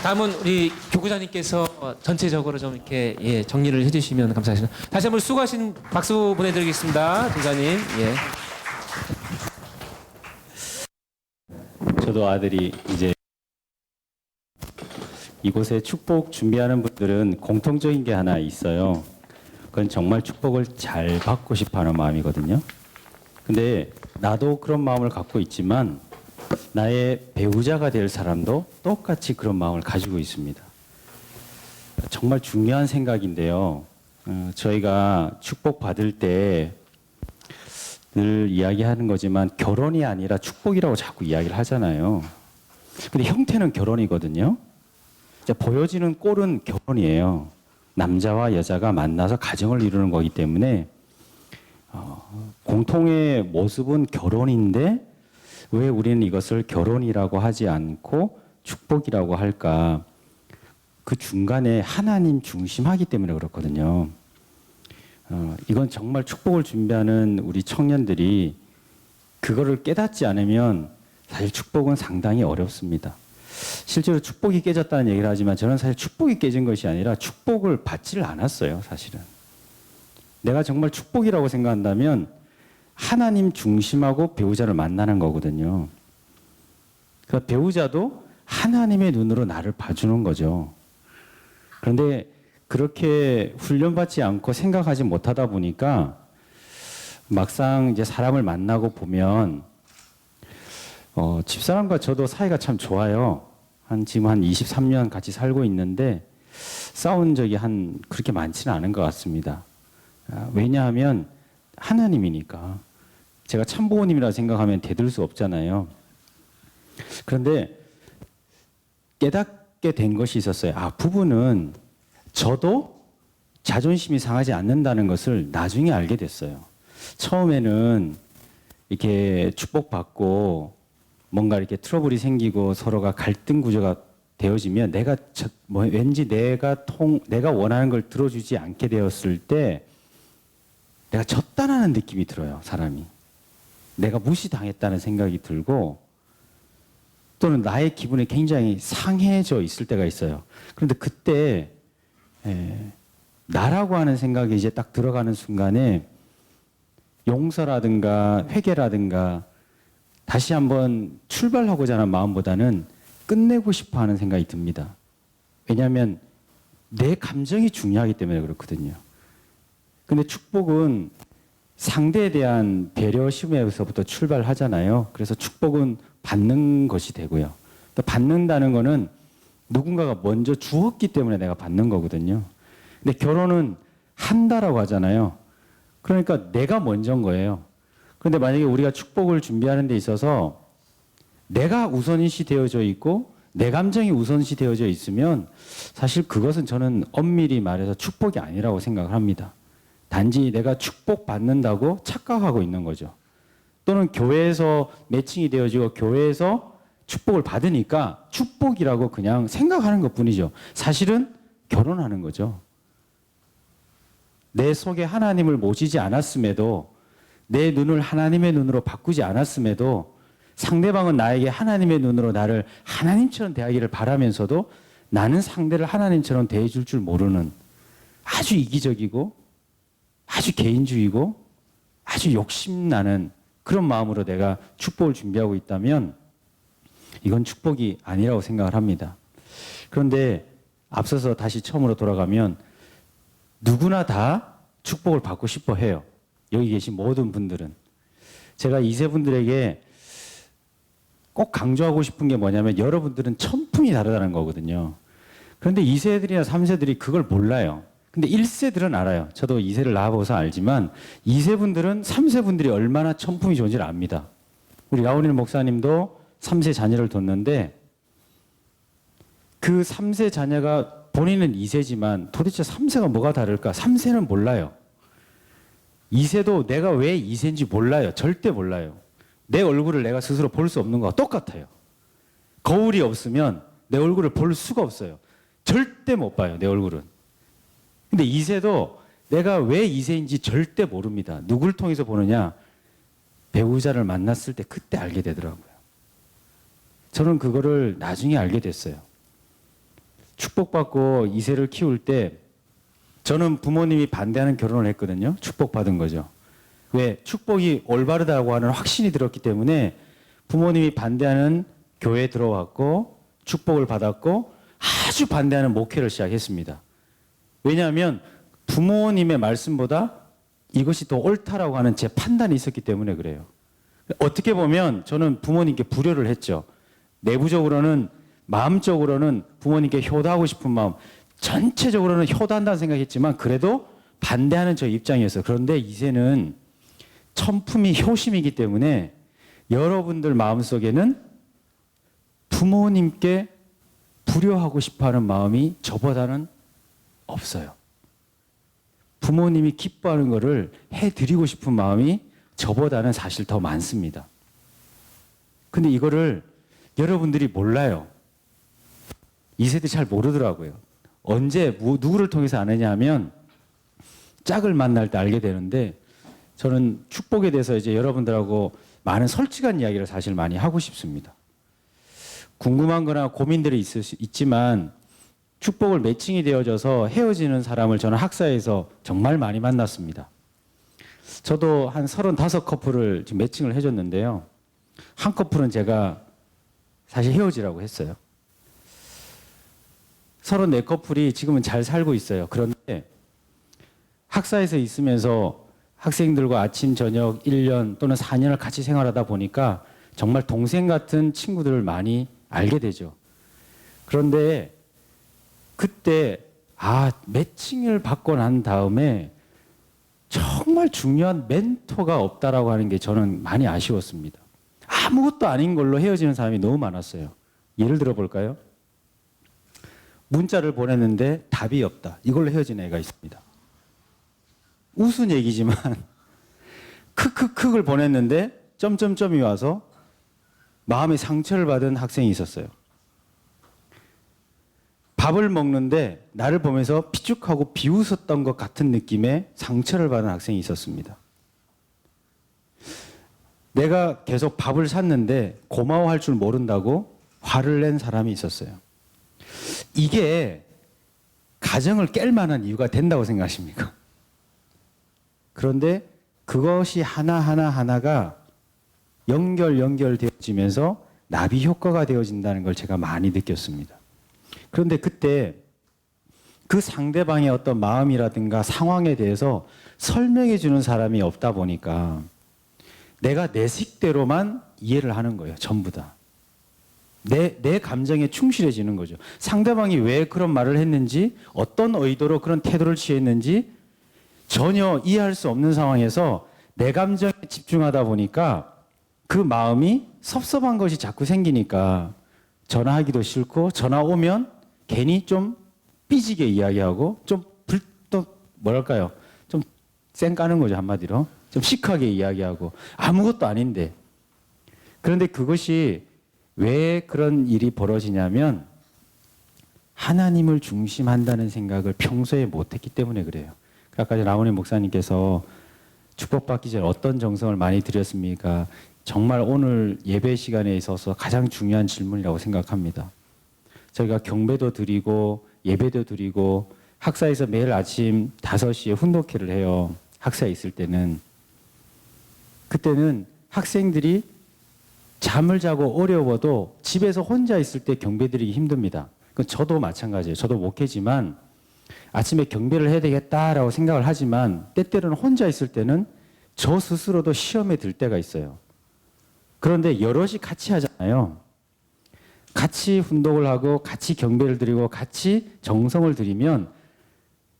다음은 우리 교구장님께서 전체적으로 좀 이렇게 정리를 해주시면 감사하겠습니다. 다시 한번 수고하신 박수 보내드리겠습니다, 교장님. 예. 저도 아들이 이제 이곳에 축복 준비하는 분들은 공통적인 게 하나 있어요. 그건 정말 축복을 잘 받고 싶어하는 마음이거든요. 근데 나도 그런 마음을 갖고 있지만 나의 배우자가 될 사람도 똑같이 그런 마음을 가지고 있습니다. 정말 중요한 생각인데요. 저희가 축복 받을 때 늘 이야기하는 거지만 결혼이 아니라 축복이라고 자꾸 이야기를 하잖아요. 근데 형태는 결혼이거든요. 보여지는 꼴은 결혼이에요. 남자와 여자가 만나서 가정을 이루는 거기 때문에 공통의 모습은 결혼인데 왜 우리는 이것을 결혼이라고 하지 않고 축복이라고 할까? 그 중간에 하나님 중심하기 때문에 그렇거든요. 이건 정말 축복을 준비하는 우리 청년들이 그거를 깨닫지 않으면 사실 축복은 상당히 어렵습니다. 실제로 축복이 깨졌다는 얘기를 하지만 저는 사실 축복이 깨진 것이 아니라 축복을 받지를 않았어요, 사실은. 내가 정말 축복이라고 생각한다면 하나님 중심하고 배우자를 만나는 거거든요. 그 배우자도 하나님의 눈으로 나를 봐주는 거죠. 그런데 그렇게 훈련받지 않고 생각하지 못하다 보니까 막상 이제 사람을 만나고 보면 집사람과 저도 사이가 참 좋아요. 지금 한 23년 같이 살고 있는데 싸운 적이 그렇게 많지는 않은 것 같습니다. 왜냐하면 하나님이니까. 제가 참부모님이라 생각하면 대들 수 없잖아요. 그런데 깨닫게 된 것이 있었어요. 부부는 저도 자존심이 상하지 않는다는 것을 나중에 알게 됐어요. 처음에는 이렇게 축복받고 뭔가 이렇게 트러블이 생기고 서로가 갈등 구조가 되어지면 왠지 내가 원하는 걸 들어주지 않게 되었을 때 내가 졌다라는 느낌이 들어요, 사람이. 내가 무시당했다는 생각이 들고 또는 나의 기분이 굉장히 상해져 있을 때가 있어요. 그런데 그때 나라고 하는 생각이 이제 딱 들어가는 순간에 용서라든가 회개라든가 다시 한번 출발하고자 하는 마음보다는 끝내고 싶어 하는 생각이 듭니다. 왜냐하면 내 감정이 중요하기 때문에 그렇거든요. 근데 축복은 상대에 대한 배려심에서부터 출발하잖아요. 그래서 축복은 받는 것이 되고요. 또 받는다는 거는 누군가가 먼저 주었기 때문에 내가 받는 거거든요. 근데 결혼은 한다라고 하잖아요. 그러니까 내가 먼저인 거예요. 그런데 만약에 우리가 축복을 준비하는 데 있어서 내가 우선시 되어져 있고 내 감정이 우선시 되어져 있으면 사실 그것은 저는 엄밀히 말해서 축복이 아니라고 생각을 합니다. 단지 내가 축복받는다고 착각하고 있는 거죠. 또는 교회에서 매칭이 되어지고 교회에서 축복을 받으니까 축복이라고 그냥 생각하는 것뿐이죠. 사실은 결혼하는 거죠. 내 속에 하나님을 모시지 않았음에도 내 눈을 하나님의 눈으로 바꾸지 않았음에도 상대방은 나에게 하나님의 눈으로 나를 하나님처럼 대하기를 바라면서도 나는 상대를 하나님처럼 대해줄 줄 모르는 아주 이기적이고 아주 개인주의고 아주 욕심나는 그런 마음으로 내가 축복을 준비하고 있다면 이건 축복이 아니라고 생각을 합니다. 그런데 앞서서 다시 처음으로 돌아가면 누구나 다 축복을 받고 싶어 해요. 여기 계신 모든 분들은. 제가 2세 분들에게 꼭 강조하고 싶은 게 뭐냐면 여러분들은 천품이 다르다는 거거든요. 그런데 2세들이나 3세들이 그걸 몰라요. 근데 1세들은 알아요. 저도 2세를 낳아봐서 알지만 2세 분들은 3세 분들이 얼마나 천품이 좋은지를 압니다. 우리 라오닐 목사님도 3세 자녀를 뒀는데 그 3세 자녀가 본인은 2세지만 도대체 3세가 뭐가 다를까? 3세는 몰라요. 2세도 내가 왜 2세인지 몰라요. 절대 몰라요. 내 얼굴을 내가 스스로 볼 수 없는 거와 똑같아요. 거울이 없으면 내 얼굴을 볼 수가 없어요. 절대 못 봐요, 내 얼굴은. 근데 2세도 내가 왜 2세인지 절대 모릅니다. 누굴 통해서 보느냐? 배우자를 만났을 때 그때 알게 되더라고요. 저는 그거를 나중에 알게 됐어요. 축복받고 이세를 키울 때 저는 부모님이 반대하는 결혼을 했거든요. 축복받은 거죠. 왜? 축복이 올바르다고 하는 확신이 들었기 때문에 부모님이 반대하는 교회에 들어왔고 축복을 받았고 아주 반대하는 목회를 시작했습니다. 왜냐하면 부모님의 말씀보다 이것이 더 옳다라고 하는 제 판단이 있었기 때문에 그래요. 어떻게 보면 저는 부모님께 불효를 했죠. 내부적으로는 마음적으로는 부모님께 효도하고 싶은 마음, 전체적으로는 효도한다는 생각했지만 그래도 반대하는 저 입장이었어요. 그런데 이제는 천품이 효심이기 때문에 여러분들 마음속에는 부모님께 불효하고 싶어하는 마음이 저보다는 없어요. 부모님이 기뻐하는 것을 해드리고 싶은 마음이 저보다는 사실 더 많습니다. 근데 이거를 여러분들이 몰라요. 이 세대 잘 모르더라고요. 언제 누구를 통해서 아느냐 하면 짝을 만날 때 알게 되는데 저는 축복에 대해서 이제 여러분들하고 많은 솔직한 이야기를 사실 많이 하고 싶습니다. 궁금한 거나 고민들이 있지만 축복을 매칭이 되어져서 헤어지는 사람을 저는 학사에서 정말 많이 만났습니다. 저도 한 35커플을 지금 매칭을 해줬는데요. 한 커플은 제가 사실 헤어지라고 했어요. 34커플이 지금은 잘 살고 있어요. 그런데 학사에서 있으면서 학생들과 아침, 저녁 1년 또는 4년을 같이 생활하다 보니까 정말 동생 같은 친구들을 많이 알게 되죠. 그런데 그때 매칭을 받고 난 다음에 정말 중요한 멘토가 없다라고 하는 게 저는 많이 아쉬웠습니다. 아무것도 아닌 걸로 헤어지는 사람이 너무 많았어요. 예를 들어 볼까요? 문자를 보냈는데 답이 없다. 이걸로 헤어진 애가 있습니다. 우스운 얘기지만 크크크를 보냈는데 점점점이 와서 마음의 상처를 받은 학생이 있었어요. 밥을 먹는데 나를 보면서 피죽하고 비웃었던 것 같은 느낌의 상처를 받은 학생이 있었습니다. 내가 계속 밥을 샀는데 고마워할 줄 모른다고 화를 낸 사람이 있었어요. 이게 가정을 깰 만한 이유가 된다고 생각하십니까? 그런데 그것이 하나가 연결되어지면서 나비 효과가 되어진다는 걸 제가 많이 느꼈습니다. 그런데 그때 그 상대방의 어떤 마음이라든가 상황에 대해서 설명해 주는 사람이 없다 보니까 내가 내 식대로만 이해를 하는 거예요. 전부 다. 내 감정에 충실해지는 거죠. 상대방이 왜 그런 말을 했는지, 어떤 의도로 그런 태도를 취했는지 전혀 이해할 수 없는 상황에서 내 감정에 집중하다 보니까 그 마음이 섭섭한 것이 자꾸 생기니까 전화하기도 싫고 전화 오면 괜히 좀 삐지게 이야기하고 좀 뭐랄까요? 좀 쌩 까는 거죠, 한마디로. 좀 시크하게 이야기하고 아무것도 아닌데. 그런데 그것이 왜 그런 일이 벌어지냐면 하나님을 중심한다는 생각을 평소에 못했기 때문에 그래요. 아까 라오니 목사님께서 축복받기 전에 어떤 정성을 많이 드렸습니까? 정말 오늘 예배 시간에 있어서 가장 중요한 질문이라고 생각합니다. 저희가 경배도 드리고 예배도 드리고 학사에서 매일 아침 5시에 훈독회를 해요. 학사에 있을 때는. 그때는 학생들이 잠을 자고 어려워도 집에서 혼자 있을 때 경배드리기 힘듭니다. 저도 마찬가지예요. 저도 목회지만 아침에 경배를 해야 되겠다라고 생각을 하지만 때때로는 혼자 있을 때는 저 스스로도 시험에 들 때가 있어요. 그런데 여럿이 같이 하잖아요. 같이 훈독을 하고 같이 경배를 드리고 같이 정성을 드리면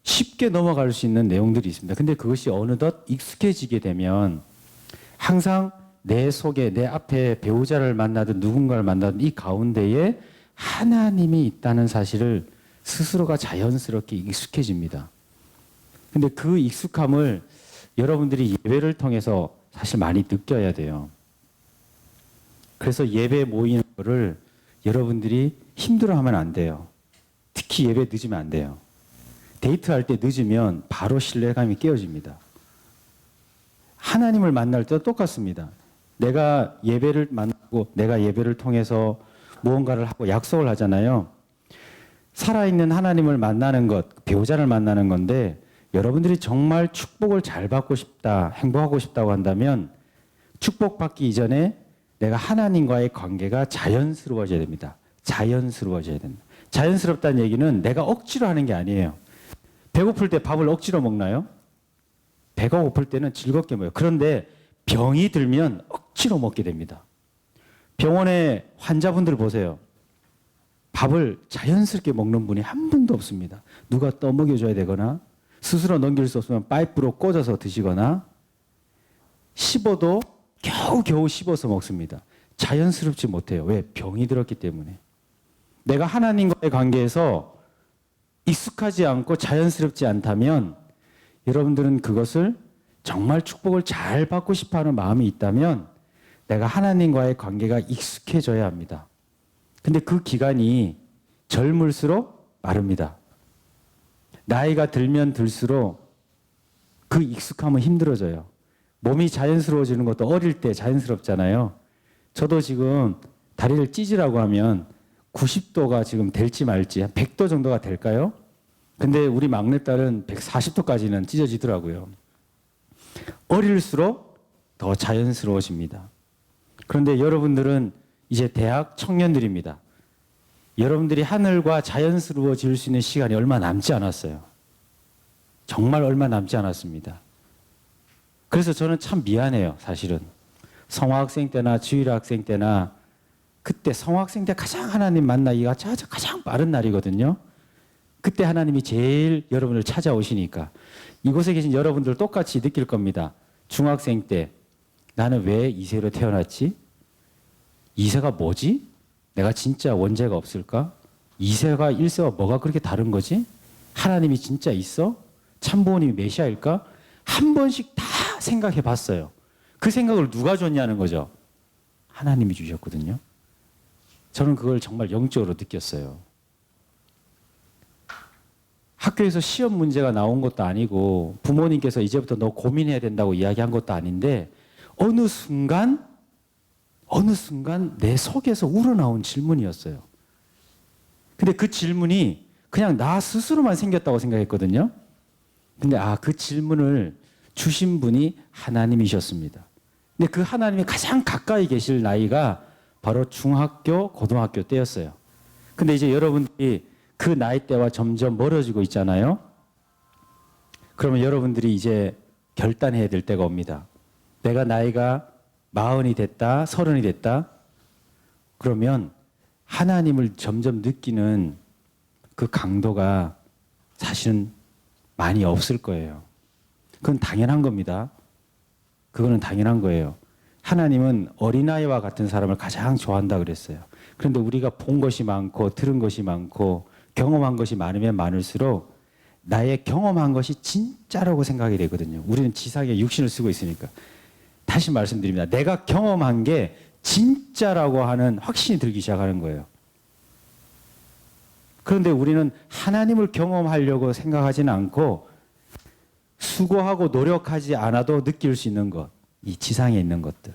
쉽게 넘어갈 수 있는 내용들이 있습니다. 근데 그것이 어느덧 익숙해지게 되면 항상 내 속에 내 앞에 배우자를 만나든 누군가를 만나든 이 가운데에 하나님이 있다는 사실을 스스로가 자연스럽게 익숙해집니다. 근데 그 익숙함을 여러분들이 예배를 통해서 사실 많이 느껴야 돼요. 그래서 예배 모이는 거를 여러분들이 힘들어하면 안 돼요. 특히 예배 늦으면 안 돼요. 데이트할 때 늦으면 바로 신뢰감이 깨어집니다. 하나님을 만날 때도 똑같습니다. 내가 예배를 만나고 내가 예배를 통해서 무언가를 하고 약속을 하잖아요. 살아있는 하나님을 만나는 것, 배우자를 만나는 건데 여러분들이 정말 축복을 잘 받고 싶다, 행복하고 싶다고 한다면 축복받기 이전에 내가 하나님과의 관계가 자연스러워져야 됩니다. 자연스러워져야 됩니다. 자연스럽다는 얘기는 내가 억지로 하는 게 아니에요. 배고플 때 밥을 억지로 먹나요? 배가 고플 때는 즐겁게 먹어요. 그런데 병이 들면 억지로 먹게 됩니다. 병원에 환자분들 보세요. 밥을 자연스럽게 먹는 분이 한 분도 없습니다. 누가 떠먹여줘야 되거나 스스로 넘길 수 없으면 파이프로 꽂아서 드시거나 씹어도 겨우겨우 씹어서 먹습니다. 자연스럽지 못해요. 왜? 병이 들었기 때문에. 내가 하나님과의 관계에서 익숙하지 않고 자연스럽지 않다면 여러분들은 그것을 정말 축복을 잘 받고 싶어하는 마음이 있다면 내가 하나님과의 관계가 익숙해져야 합니다. 근데 그 기간이 젊을수록 마릅니다. 나이가 들면 들수록 그 익숙함은 힘들어져요. 몸이 자연스러워지는 것도 어릴 때 자연스럽잖아요. 저도 지금 다리를 찢으라고 하면 90도가 지금 될지 말지 한 100도 정도가 될까요? 근데 우리 막내딸은 140도까지는 찢어지더라고요. 어릴수록 더 자연스러워집니다. 그런데 여러분들은 이제 대학 청년들입니다. 여러분들이 하늘과 자연스러워질 수 있는 시간이 얼마 남지 않았어요. 정말 얼마 남지 않았습니다. 그래서 저는 참 미안해요, 사실은. 성화학생 때나 주일학생 때나 그때 성화학생 때 가장 하나님 만나기가 가장 빠른 날이거든요. 그때 하나님이 제일 여러분을 찾아오시니까 이곳에 계신 여러분들 똑같이 느낄 겁니다. 중학생 때 나는 왜 이세로 태어났지? 이세가 뭐지? 내가 진짜 원죄가 없을까? 이세와 일세와 뭐가 그렇게 다른 거지? 하나님이 진짜 있어? 참부모님이 메시아일까? 한 번씩 다 생각해 봤어요. 그 생각을 누가 줬냐는 거죠. 하나님이 주셨거든요. 저는 그걸 정말 영적으로 느꼈어요. 학교에서 시험 문제가 나온 것도 아니고 부모님께서 이제부터 너 고민해야 된다고 이야기한 것도 아닌데 어느 순간 내 속에서 우러나온 질문이었어요. 근데 그 질문이 그냥 나 스스로만 생겼다고 생각했거든요. 근데 그 질문을 주신 분이 하나님이셨습니다. 근데 그 하나님이 가장 가까이 계실 나이가 바로 중학교, 고등학교 때였어요. 근데 이제 여러분들이 그 나이대와 점점 멀어지고 있잖아요. 그러면 여러분들이 이제 결단해야 될 때가 옵니다. 내가 나이가 40이 됐다, 30이 됐다. 그러면 하나님을 점점 느끼는 그 강도가 사실은 많이 없을 거예요. 그건 당연한 겁니다. 그거는 당연한 거예요. 하나님은 어린아이와 같은 사람을 가장 좋아한다 그랬어요. 그런데 우리가 본 것이 많고 들은 것이 많고 경험한 것이 많으면 많을수록 나의 경험한 것이 진짜라고 생각이 되거든요. 우리는 지상에 육신을 쓰고 있으니까. 다시 말씀드립니다. 내가 경험한 게 진짜라고 하는 확신이 들기 시작하는 거예요. 그런데 우리는 하나님을 경험하려고 생각하지는 않고 수고하고 노력하지 않아도 느낄 수 있는 것, 이 지상에 있는 것들.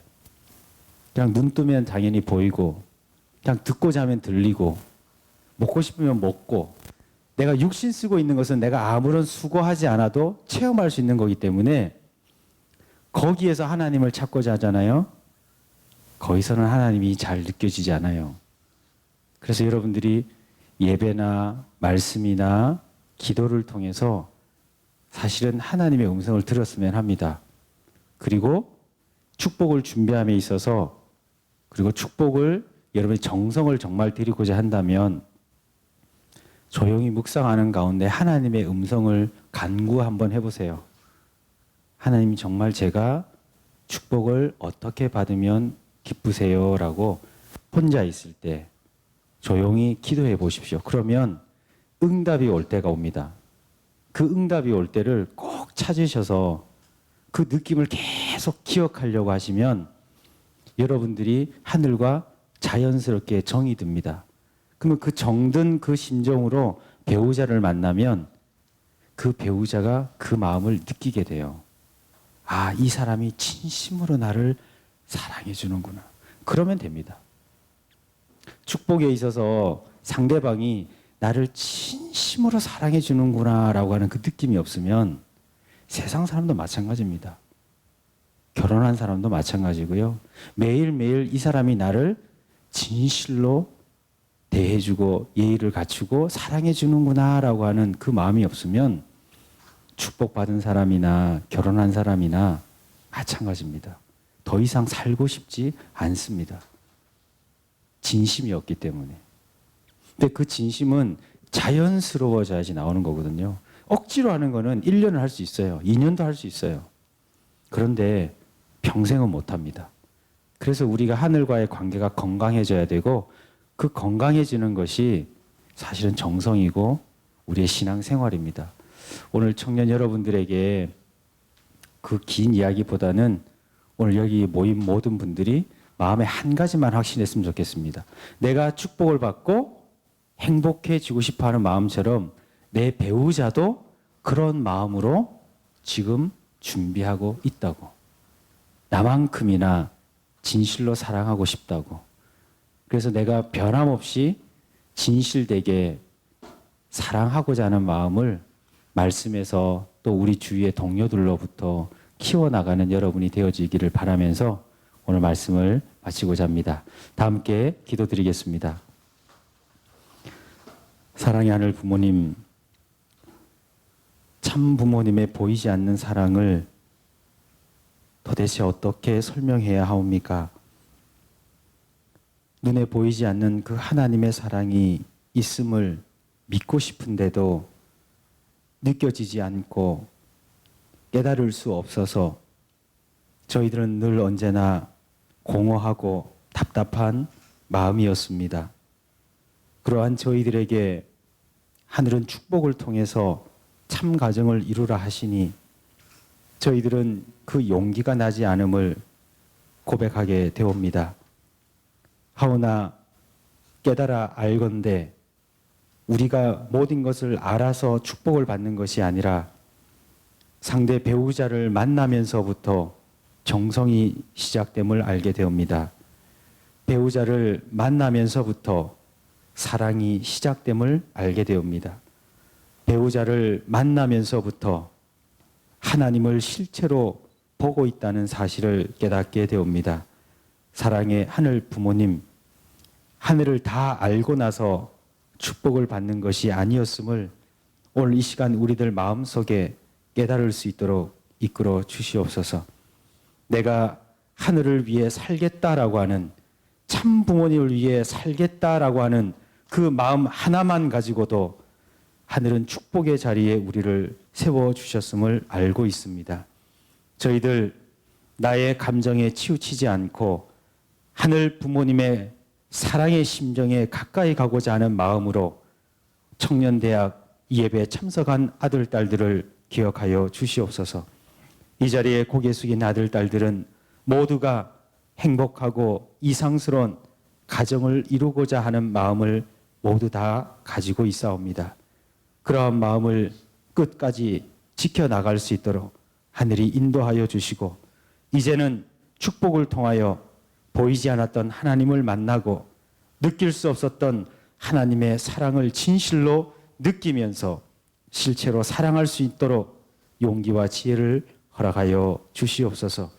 그냥 눈 뜨면 당연히 보이고 그냥 듣고 자면 들리고 먹고 싶으면 먹고 내가 육신 쓰고 있는 것은 내가 아무런 수고하지 않아도 체험할 수 있는 거기 때문에 거기에서 하나님을 찾고자 하잖아요. 거기서는 하나님이 잘 느껴지지 않아요. 그래서 여러분들이 예배나 말씀이나 기도를 통해서 사실은 하나님의 음성을 들었으면 합니다. 그리고 축복을 준비함에 있어서 그리고 축복을 여러분이 정성을 정말 드리고자 한다면 조용히 묵상하는 가운데 하나님의 음성을 간구 한번 해보세요. 하나님 정말 제가 축복을 어떻게 받으면 기쁘세요? 라고 혼자 있을 때 조용히 기도해 보십시오. 그러면 응답이 올 때가 옵니다. 그 응답이 올 때를 꼭 찾으셔서 그 느낌을 계속 기억하려고 하시면 여러분들이 하늘과 자연스럽게 정이 듭니다. 그러면 그 정든 그 심정으로 배우자를 만나면 그 배우자가 그 마음을 느끼게 돼요. 이 사람이 진심으로 나를 사랑해 주는구나. 그러면 됩니다. 축복에 있어서 상대방이 나를 진심으로 사랑해 주는구나라고 하는 그 느낌이 없으면 세상 사람도 마찬가지입니다. 결혼한 사람도 마찬가지고요. 매일매일 이 사람이 나를 진실로 대해주고 예의를 갖추고 사랑해 주는구나라고 하는 그 마음이 없으면 축복받은 사람이나 결혼한 사람이나 마찬가지입니다. 더 이상 살고 싶지 않습니다. 진심이 없기 때문에. 근데 그 진심은 자연스러워져야지 나오는 거거든요. 억지로 하는 거는 1년을 할 수 있어요. 2년도 할 수 있어요. 그런데 평생은 못 합니다. 그래서 우리가 하늘과의 관계가 건강해져야 되고 그 건강해지는 것이 사실은 정성이고 우리의 신앙생활입니다. 오늘 청년 여러분들에게 그 긴 이야기보다는 오늘 여기 모인 모든 분들이 마음에 한 가지만 확신했으면 좋겠습니다. 내가 축복을 받고 행복해지고 싶어하는 마음처럼 내 배우자도 그런 마음으로 지금 준비하고 있다고. 나만큼이나 진실로 사랑하고 싶다고. 그래서 내가 변함없이 진실되게 사랑하고자 하는 마음을 말씀에서 또 우리 주위의 동료들로부터 키워나가는 여러분이 되어지기를 바라면서 오늘 말씀을 마치고자 합니다. 다 함께 기도드리겠습니다. 사랑의 하늘 부모님, 참 부모님의 보이지 않는 사랑을 도대체 어떻게 설명해야 하옵니까? 눈에 보이지 않는 그 하나님의 사랑이 있음을 믿고 싶은데도 느껴지지 않고 깨달을 수 없어서 저희들은 늘 언제나 공허하고 답답한 마음이었습니다. 그러한 저희들에게 하늘은 축복을 통해서 참 가정을 이루라 하시니 저희들은 그 용기가 나지 않음을 고백하게 되옵니다. 하오나 깨달아 알건대 우리가 모든 것을 알아서 축복을 받는 것이 아니라 상대 배우자를 만나면서부터 정성이 시작됨을 알게 되옵니다. 배우자를 만나면서부터 사랑이 시작됨을 알게 되옵니다. 배우자를 만나면서부터 하나님을 실체로 보고 있다는 사실을 깨닫게 되옵니다. 사랑의 하늘 부모님, 하늘을 다 알고 나서 축복을 받는 것이 아니었음을 오늘 이 시간 우리들 마음속에 깨달을 수 있도록 이끌어 주시옵소서. 내가 하늘을 위해 살겠다라고 하는, 참 부모님을 위해 살겠다라고 하는 그 마음 하나만 가지고도 하늘은 축복의 자리에 우리를 세워주셨음을 알고 있습니다. 저희들 나의 감정에 치우치지 않고 하늘 부모님의 사랑의 심정에 가까이 가고자 하는 마음으로 청년대학 예배에 참석한 아들, 딸들을 기억하여 주시옵소서. 이 자리에 고개 숙인 아들, 딸들은 모두가 행복하고 이상스러운 가정을 이루고자 하는 마음을 모두 다 가지고 있사옵니다. 그러한 마음을 끝까지 지켜나갈 수 있도록 하늘이 인도하여 주시고 이제는 축복을 통하여 보이지 않았던 하나님을 만나고 느낄 수 없었던 하나님의 사랑을 진실로 느끼면서 실체로 사랑할 수 있도록 용기와 지혜를 허락하여 주시옵소서.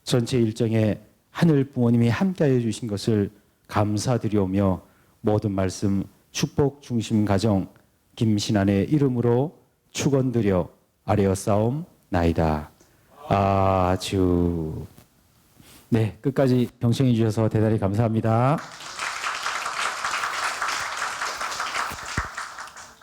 전체 일정에 하늘 부모님이 함께하여 주신 것을 감사드리오며 모든 말씀 축복 중심 가정 김신안의 이름으로 축원드려 아뢰었사옵나이다. 아주. 네, 끝까지 경청해 주셔서 대단히 감사합니다.